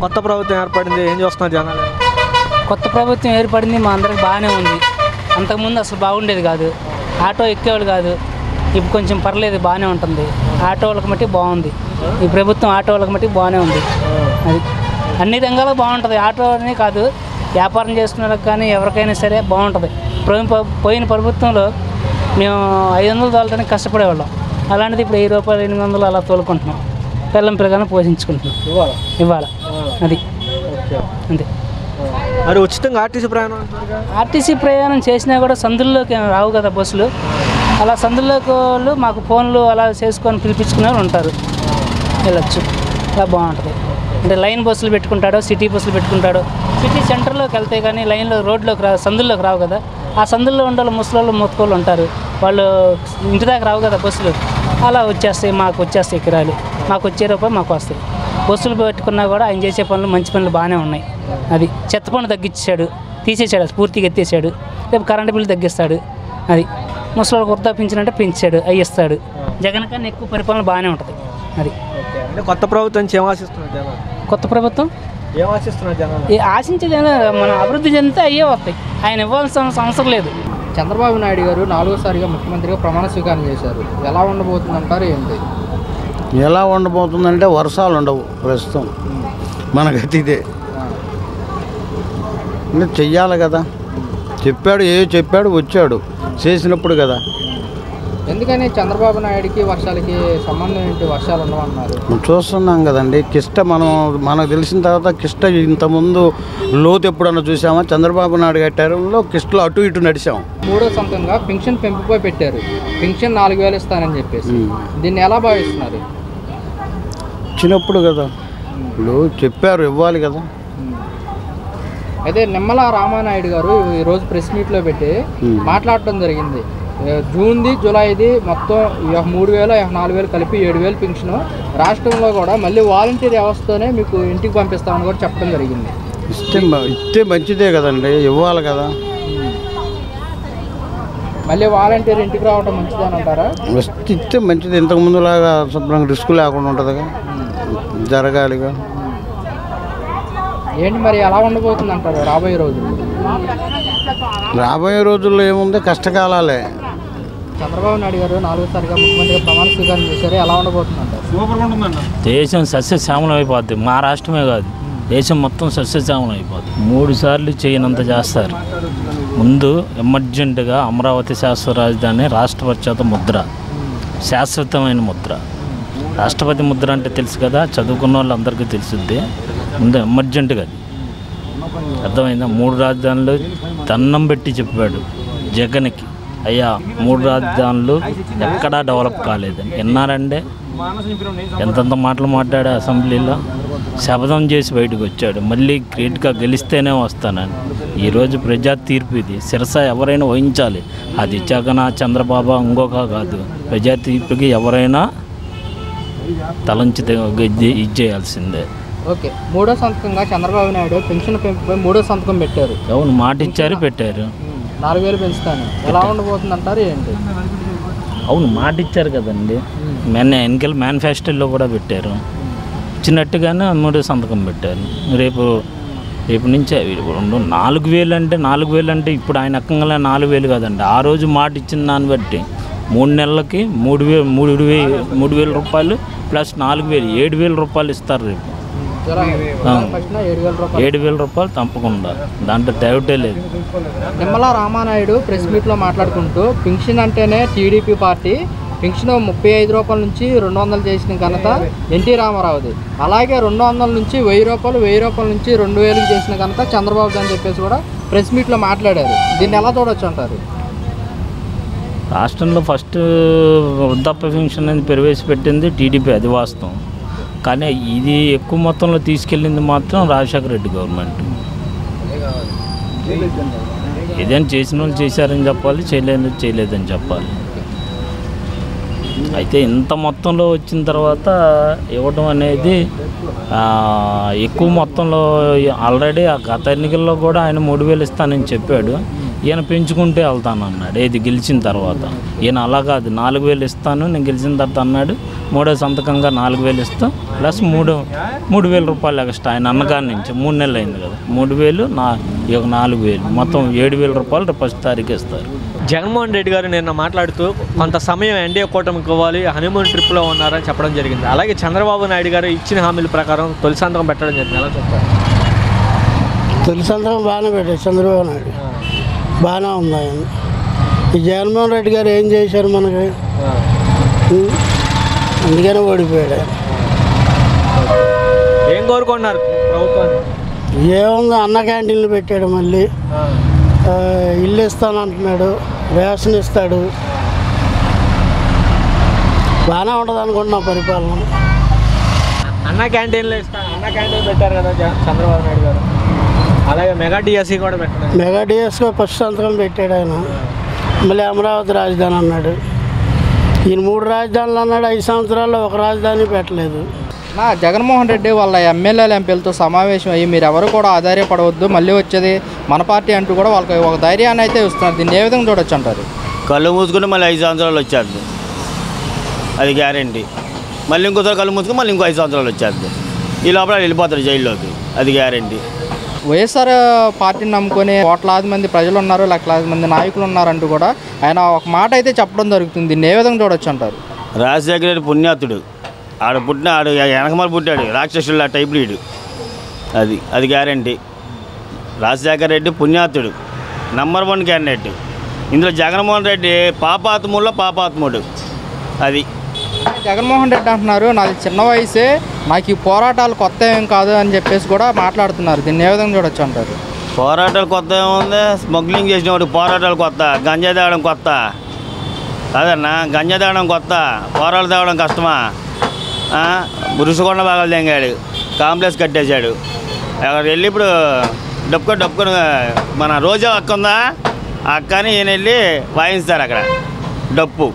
కొత్త ప్రభుత్వం ఏర్పడింది, ఏం చూస్తున్నారు జనాలు? కొత్త ప్రభుత్వం ఏర్పడింది, మా అందరికి బాగానే ఉంది. అంతకుముందు అసలు బాగుండేది కాదు, ఆటో ఎక్కేవాళ్ళు కాదు. ఇప్పుడు కొంచెం పర్లేదు, బాగానే ఉంటుంది. ఆటో వాళ్ళకి మట్టి బాగుంది ఈ ప్రభుత్వం, ఆటో వాళ్ళకి మట్టి బాగానే ఉంది. అది అన్ని రంగాలకు బాగుంటుంది. ఆటో అనే కాదు, వ్యాపారం చేసుకునే వాళ్ళకి కానీ ఎవరికైనా సరే బాగుంటుంది. పోయిన ప్రభుత్వంలో మేము 500 తోలటానికి కష్టపడేవాళ్ళం, అలాంటిది ఇప్పుడు 1000 రూపాయలు 800 అలా తోలుకుంటున్నాం. పిల్లగానే పోషించుకుంటున్నాం ఇవాళ. అది అంతే. మరి ఉచితంగా ఆర్టీసీ ప్రయాణం చేసినా కూడా సందుల్లోకి రావు కదా బస్సులు. అలా సందుల్లోకి వాళ్ళు మాకు ఫోన్లు అలా చేసుకొని పిలిపించుకునే వాళ్ళు ఉంటారు, వెళ్ళొచ్చు. అలా బాగుంటుంది. అంటే లైన్ బస్సులు పెట్టుకుంటాడో, సిటీ బస్సులు పెట్టుకుంటాడో. సిటీ సెంటర్లోకి వెళ్తే కానీ లైన్లో రోడ్లోకి సందుల్లోకి రావు కదా. ఆ సందుల్లో ఉండే ముసలోళ్ళు మొత్తుకోళ్ళు ఉంటారు, వాళ్ళు ఇంటి దాకా రావు కదా బస్సులు. అలా మాకు వచ్చేస్తాయి కిరాయిలు, మాకు వచ్చే రూపాయలు మాకు వస్తాయి. బస్సులు పెట్టుకున్నా కూడా ఆయన చేసే పనులు మంచి పనులు బాగానే ఉన్నాయి. అది చెత్త పన్ను తగ్గించాడు, తీసేసాడు, పూర్తిగా ఎత్తేసాడు. రేపు కరెంటు బిల్లు తగ్గిస్తాడు. అది ముసలి వృద్ధా పింఛనంటే పెంచాడు, అవి ఇస్తాడు. జగన్ కన్నా ఎక్కువ పరిపాలన బాగానే ఉంటుంది. అది కొత్త ప్రభుత్వం ఏమాశిస్తున్నారు? కొత్త ప్రభుత్వం ఏమాశిస్తున్నారు జనాలు? ఆశించేది మన అభివృద్ధి చెందితే అయ్యే వస్తాయి, ఆయన ఇవ్వాల్సిన అవసరం లేదు. చంద్రబాబు నాయుడు గారు 4వసారిగా ముఖ్యమంత్రిగా ప్రమాణ స్వీకారం చేశారు. ఎలా ఉండబోతుందంటారు? ఏంటి ఎలా ఉండబోతుందంటే వర్షాలు ఉండవు ప్రస్తుతం, మనకైతే ఇదే అంటే చెయ్యాలి కదా. చెప్పాడు వచ్చాడు, చేసినప్పుడు కదా. ఎందుకని చంద్రబాబు నాయుడికి వర్షాలకి సంబంధం ఏంటి? వర్షాలు ఉండవన్నారు. చూస్తున్నాం కదండి. మనకు తెలిసిన తర్వాత కిష్ట ఇంతకుముందు లోతు ఎప్పుడన్నా చూసామా? చంద్రబాబు నాయుడు కట్టారులో కిష్టలో అటు ఇటు నడిచాం. 3వ సంతంగా పెన్షన్ పెంపుపై పెట్టారు. పెన్షన్ 4000 ఇస్తానని చెప్పేసి, దీన్ని ఎలా భావిస్తున్నారు? ఇచ్చినప్పుడు కదా, ఇప్పుడు చెప్పారు ఇవ్వాలి కదా. అయితే నిమ్మల రామానాయుడు గారు ఈరోజు ప్రెస్ మీట్లో పెట్టి మాట్లాడటం జరిగింది. జూన్ది జూలైది మొత్తం 3000 4000 కలిపి 7000 పెన్షన్, రాష్ట్రంలో కూడా మళ్ళీ వాలంటీర్ వ్యవస్థతోనే మీకు ఇంటికి పంపిస్తామని కూడా చెప్పడం జరిగింది. ఇస్తే మంచిదే కదండి, ఇవ్వాలి కదా. మళ్ళీ వాలంటీర్ ఇంటికి రావడం మంచిదని అంటారా? ఇస్తే మంచిది, ఇంతకుముందులాగా శుభ్రంగా రిస్క్ లేకుండా ఉంటుందిగా, జరగాలిగా. ఏంటి మరి ఎలా ఉండబోతుంది అంటారు రాబోయే రోజుల్లో? రాబోయే రోజుల్లో ఏముంది, కష్టకాలాలే. చంద్రబాబు నాయుడు గారు 4వసారిగా ముఖ్యమంత్రిగా ప్రమాణ స్వీకారం చేశారు. ఎలా ఉండబోతుంది అంటారు? దేశం సస్యశ్యామలం అయిపోద్ది. మా రాష్ట్రమే కాదు, దేశం మొత్తం సస్యశ్యామలం అయిపోద్ది. 3 సార్లు చేయనంత చేస్తారు. ముందు ఎమర్జెంటుగా అమరావతి శాశ్వత రాజధాని రాష్ట్రపతి ముద్ర, శాశ్వతమైన ముద్ర. రాష్ట్రపతి ముద్ర అంటే తెలుసు కదా, చదువుకున్న వాళ్ళు అందరికీ తెలుసుద్ది. ముందు ఎమర్జెంటుగా అది అర్థమైందా? 3 రాజధానులు దండం పెట్టి చెప్పాడు జగన్కి. అయ్యా 3 రాజధానులు ఎక్కడా డెవలప్ కాలేదని విన్నారంటే ఎంతంత మాటలు మాట్లాడే అసెంబ్లీలో శపథం చేసి బయటకు వచ్చాడు. మళ్ళీ గ్రేట్గా గెలిస్తేనే వస్తానని. ఈరోజు ప్రజా తీర్పు ఇది, శిరస ఎవరైనా వహించాలి. అది జగన్ చంద్రబాబు ఇంకొక కాదు, ప్రజా తీర్పుకి ఎవరైనా తలంచి ఇచ్చేయాల్సిందే. ఓకే, 3వ సంతకంగా చంద్రబాబు నాయుడు పెన్షన్ పెంపుపై 3వ సంతకం పెట్టారు. అవును, మాట ఇచ్చారు, పెట్టారు. 4000 పెంచుతాను. ఎలా ఉండబోతుంది అంటారు? ఏంటి? అవును, మాట ఇచ్చారు కదండి. ఎన్నికల మేనిఫెస్టోలో కూడా పెట్టారు, ఇచ్చినట్టుగానే 3వ సంతకం పెట్టారు. రేపు నుంచే 4000 అంటే 4000 అంటే ఇప్పుడు ఆయన అక్కంగా 4000 కాదండి. ఆ రోజు మాట ఇచ్చిన దాన్ని బట్టి 3 నెలలకి 3000 రూపాయలు ప్లస్ 4000 7000 రూపాయలు ఇస్తారు. రేపు 7000 రూపాయలు తప్పకుండా, దాంట్లో డౌటే లేదు. నిమ్మల రామానాయుడు ప్రెస్ మీట్లో మాట్లాడుకుంటూ పెన్షన్ అంటేనే టీడీపీ పార్టీ, పెన్షన్ 35 రూపాయల నుంచి 200 చేసిన ఘనత ఎన్టీ రామారావుది. అలాగే 200 నుంచి 1000 రూపాయలు, 1000 రూపాయల నుంచి 2000 చేసిన ఘనత చంద్రబాబు అని చెప్పేసి కూడా ప్రెస్ మీట్లో మాట్లాడారు. దీన్ని ఎలా చూడొచ్చు అంటారు? రాష్ట్రంలో ఫస్ట్ వృద్ధాప్య పెన్షన్ అనేది ప్రవేశపెట్టింది టీడీపీ, అది వాస్తవం. కానీ ఇది ఎక్కువ మొత్తంలో తీసుకెళ్ళింది మాత్రం రాజశేఖర రెడ్డి గవర్నమెంట్. ఏదైనా చేసిన వాళ్ళు చేశారని చెప్పాలి, చేయలేదని చెప్పాలి. అయితే ఇంత మొత్తంలో వచ్చిన తర్వాత ఇవ్వడం అనేది ఎక్కువ మొత్తంలో ఆల్రెడీ ఆ గత ఎన్నికల్లో కూడా ఆయన 3000 ఇస్తానని చెప్పాడు. ఈయన పెంచుకుంటే వెళ్తాను అన్నాడు, ఏది గెలిచిన తర్వాత. ఈయన అలా కాదు, 4,000 ఇస్తాను నేను గెలిచిన తర్వాత అన్నాడు. మూడో సంతకంగా 4,000 ఇస్తాం ప్లస్ 3,000 రూపాయలు ఎక్స్ట్రా ఆయన అన్నగారి నుంచి 3 నెలలు అయింది కదా, 3,000 4,000 మొత్తం 7,000 రూపాయలు రేపు 1వ తారీఖు ఇస్తారు. జగన్మోహన్ రెడ్డి గారు నిన్న మాట్లాడుతూ కొంత సమయం ఎన్డీఏ కూటమికి ఇవ్వాలి, హనీమూన్ ట్రిప్లో ఉన్నారని చెప్పడం జరిగింది. అలాగే చంద్రబాబు నాయుడు గారు ఇచ్చిన హామీల ప్రకారం తొలి సంతకం పెట్టడం జరిగింది. ఎలా చెప్తారు? తొలి సంతకం బాగానే పెట్టారు చంద్రబాబు నాయుడు, బాగానే ఉంది ఆయన. ఈ జగన్మోహన్ రెడ్డి గారు ఏం చేశారు మనకి, అందుకనే ఓడిపోయాడు. ఏం కోరుకున్నారు ప్రభుత్వాన్ని? ఏముంది, అన్న క్యాంటీన్లు పెట్టాడు, మళ్ళీ ఇల్లు ఇస్తాను అంటున్నాడు, రేషన్ ఇస్తాడు, బాగానే ఉంటుంది అనుకుంటున్నా పరిపాలన. అన్న క్యాంటీన్లు పెట్టారు కదా చంద్రబాబు నాయుడు గారు. అలాగే మెగా డిఎస్సి కూడా పెట్టారు. మెగా డిఎస్గా ఫస్ట్ సంతకం పెట్టాడు ఆయన. మళ్ళీ అమరావతి రాజధాని అన్నాడు. ఈయన 3 రాజధానులు అన్నాడు, 5 సంవత్సరాల్లో ఒక రాజధాని పెట్టలేదు. జగన్మోహన్ రెడ్డి వాళ్ళ ఎమ్మెల్యేలు ఎంపీలతో సమావేశం అయ్యి మీరు ఎవరు కూడా ఆధారపడవద్దు, మళ్ళీ వచ్చేది మన పార్టీ అంటూ కూడా వాళ్ళకి ఒక ధైర్యాన్ని అయితే ఇస్తున్నారు. దీన్ని ఏ విధంగా చూడొచ్చు అంటారు? కళ్ళు మూసుకుంటే మళ్ళీ 5 సంవత్సరాలు వచ్చేది, అది గ్యారంటీ. మళ్ళీ ఇంకోసారి కళ్ళు మూసుకుని మళ్ళీ ఇంకో 5 సంవత్సరాలు వచ్చేది. ఈ లోపల వెళ్ళిపోతారు జైల్లోకి, అది గ్యారంటీ. వైఎస్ఆర్ పార్టీని నమ్ముకొని కోట్లాది మంది ప్రజలు ఉన్నారు, లక్షలాది మంది నాయకులు ఉన్నారంటూ కూడా ఆయన ఒక మాట అయితే చెప్పడం జరుగుతుంది. దీన్ని ఏ విధంగా చూడొచ్చు అంటారు? రాజశేఖర రెడ్డి పుణ్యాతుడు, ఆడు వెనకమాల పుట్టాడు, రాక్షసుల టైప్ లీడు, అది గ్యారంటీ. రాజశేఖర రెడ్డి పుణ్యాతుడు, నంబర్ 1 క్యాండిడేట్. ఇందులో జగన్మోహన్ రెడ్డి పాపాత్ముడు. అది జగన్మోహన్ రెడ్డి అంటున్నారు, నాది చిన్న వయసే, నాకు ఈ పోరాటాలు కొత్త ఏం కాదు అని చెప్పేసి కూడా మాట్లాడుతున్నారు. దీన్ని ఏ విధంగా చూడొచ్చు అంటారు? పోరాటాలు కొత్త ఏముంది, స్మగ్లింగ్ చేసినప్పుడు పోరాటాలు కొత్త, గంజా తేవడం కొత్త కాదన్నా, గంజా తేవడం కొత్త, పోరాటాలు తేవడం కష్టమా? రుషికొండ భాగాలు తెంగాడు, కాంప్లెక్స్ కట్టేశాడు. అక్కడ వెళ్ళి ఇప్పుడు డప్పుకొని మన రోజా అక్క ఉందా, ఆ అక్కని ఈయన వెళ్ళి వాయిస్తారు అక్కడ డప్పు,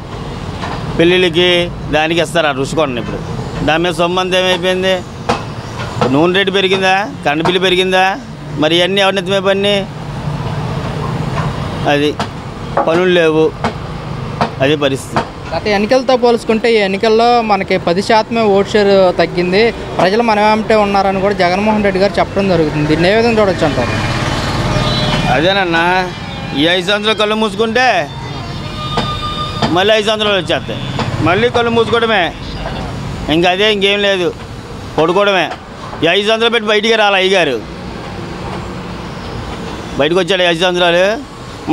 పెళ్ళిళ్ళకి దానికి ఇస్తారు ఆ రుషికొండని. ఇప్పుడు దాని మీద సొమ్మంతా ఏమైపోయింది? నూనె రేటు పెరిగిందా, కరెంటు బిల్లు పెరిగిందా, మరి ఇవన్నీ ఎవరినెత్తమే పని? అది పనులు లేవు, అదే పరిస్థితి. గత ఎన్నికలతో పోల్చుకుంటే ఈ ఎన్నికల్లో మనకి 10% ఓట్ షేర్ తగ్గింది, ప్రజలు మనమేమిటే ఉన్నారని కూడా జగన్మోహన్ రెడ్డి గారు చెప్పడం జరుగుతుంది. దీన్ని ఏ విధంగా చూడొచ్చు అంటారు? అదేనన్నా, ఈ 5 సంవత్సరాలు కళ్ళు మూసుకుంటే మళ్ళీ 5 సంవత్సరాలు వచ్చేస్తాయి, మళ్ళీ కళ్ళు మూసుకోవడమే, ఇంకా అదే, ఇంకేం లేదు, పడుకోవడమే. ఈ 5 సంవత్సరాలు పెట్టి బయటికి రాలి అయ్యగారు, బయటకు వచ్చాడు 5 సంవత్సరాలు,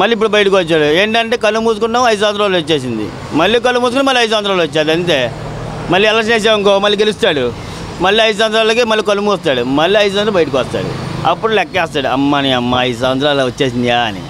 మళ్ళీ ఇప్పుడు బయటకు వచ్చాడు. ఏంటంటే కళ్ళు మూసుకున్నాం 5 సంవత్సరాలు వచ్చేసింది, మళ్ళీ కళ్ళు మూసుకుని మళ్ళీ 5 సంవత్సరాలు వచ్చేది అంతే. మళ్ళీ ఎలా చేసాం ఇంకో మళ్ళీ గెలుస్తాడు, మళ్ళీ 5 సంవత్సరాలకి మళ్ళీ కళ్ళు మూస్తాడు, మళ్ళీ 5 సంవత్సరాలు బయటకు వస్తాడు, అప్పుడు లెక్కేస్తాడు, అమ్మ 5 సంవత్సరాలు వచ్చేసిందా అని.